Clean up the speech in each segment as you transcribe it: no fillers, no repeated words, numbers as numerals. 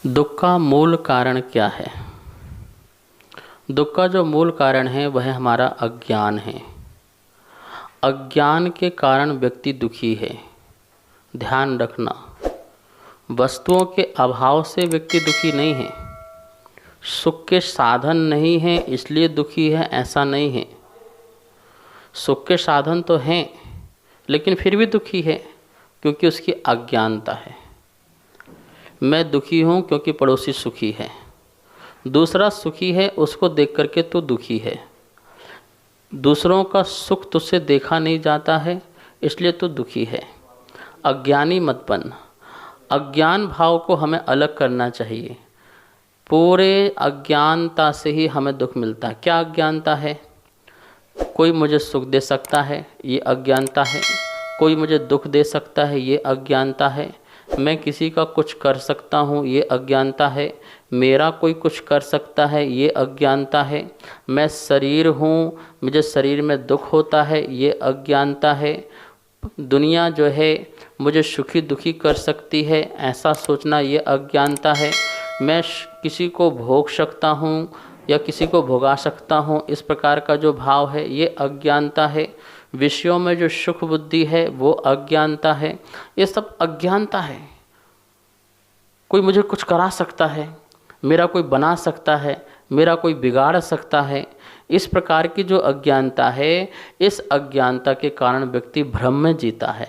दुख का मूल कारण क्या है? दुख का जो मूल कारण है वह हमारा अज्ञान है। अज्ञान के कारण व्यक्ति दुखी है। ध्यान रखना, वस्तुओं के अभाव से व्यक्ति दुखी नहीं है। सुख के साधन नहीं है इसलिए दुखी है, ऐसा नहीं है। सुख के साधन तो हैं लेकिन फिर भी दुखी है क्योंकि उसकी अज्ञानता है। मैं दुखी हूँ क्योंकि पड़ोसी सुखी है, दूसरा सुखी है उसको देख करके तो दुखी है। दूसरों का सुख तुझसे देखा नहीं जाता है इसलिए तो दुखी है। अज्ञानी मत बन। अज्ञान भाव को हमें अलग करना चाहिए। पूरे अज्ञानता से ही हमें दुख मिलता है। क्या अज्ञानता है? कोई मुझे सुख दे सकता है, ये अज्ञानता है। कोई मुझे दुख दे सकता है, ये अज्ञानता है। मैं किसी का कुछ कर सकता हूँ, ये अज्ञानता है। मेरा कोई कुछ कर सकता है, ये अज्ञानता है। मैं शरीर हूँ, मुझे शरीर में दुख होता है, ये अज्ञानता है। दुनिया जो है मुझे सुखी दुखी कर सकती है, ऐसा सोचना ये अज्ञानता है। मैं किसी को भोग सकता हूँ या किसी को भोगा सकता हूँ, इस प्रकार का जो भाव है ये अज्ञानता है। विषयों में जो सुख बुद्धि है वो अज्ञानता है। ये सब अज्ञानता है। कोई मुझे कुछ करा सकता है, मेरा कोई बना सकता है, मेरा कोई बिगाड़ सकता है, इस प्रकार की जो अज्ञानता है, इस अज्ञानता के कारण व्यक्ति भ्रम में जीता है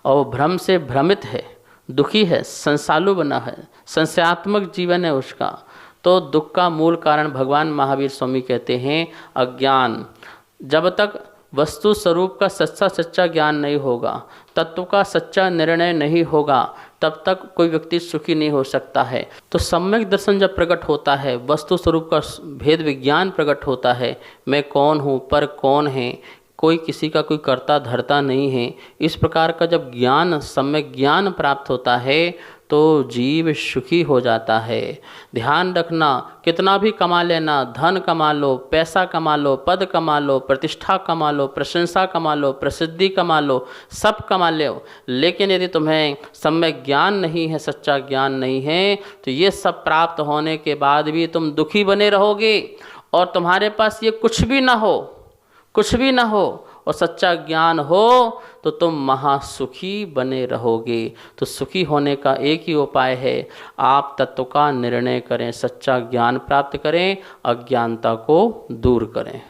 और भ्रम से भ्रमित है, दुखी है, संसालु बना है, संशयात्मक जीवन है उसका। तो दुख का मूल कारण भगवान महावीर स्वामी कहते हैं अज्ञान। जब तक वस्तु स्वरूप का सच्चा ज्ञान नहीं होगा, तत्व का सच्चा निर्णय नहीं होगा, तब तक कोई व्यक्ति सुखी नहीं हो सकता है। तो सम्यक दर्शन जब प्रकट होता है, वस्तु स्वरूप का भेद विज्ञान प्रकट होता है, मैं कौन हूँ, पर कौन है, कोई किसी का कोई कर्ता धर्ता नहीं है, इस प्रकार का जब ज्ञान, सम्यक ज्ञान प्राप्त होता है तो जीव सुखी हो जाता है। ध्यान रखना, कितना भी कमा लेना, धन कमा लो, पैसा कमा लो, पद कमा लो, प्रतिष्ठा कमा लो, प्रशंसा कमा लो, प्रसिद्धि कमा लो, सब कमा लो, लेकिन यदि तुम्हें सम्यक ज्ञान नहीं है, सच्चा ज्ञान नहीं है, तो ये सब प्राप्त होने के बाद भी तुम दुखी बने रहोगे। और तुम्हारे पास ये कुछ भी ना हो, कुछ भी ना हो और सच्चा ज्ञान हो तो तुम महासुखी बने रहोगे। तो सुखी होने का एक ही उपाय है, आप तत्व का निर्णय करें, सच्चा ज्ञान प्राप्त करें, अज्ञानता को दूर करें।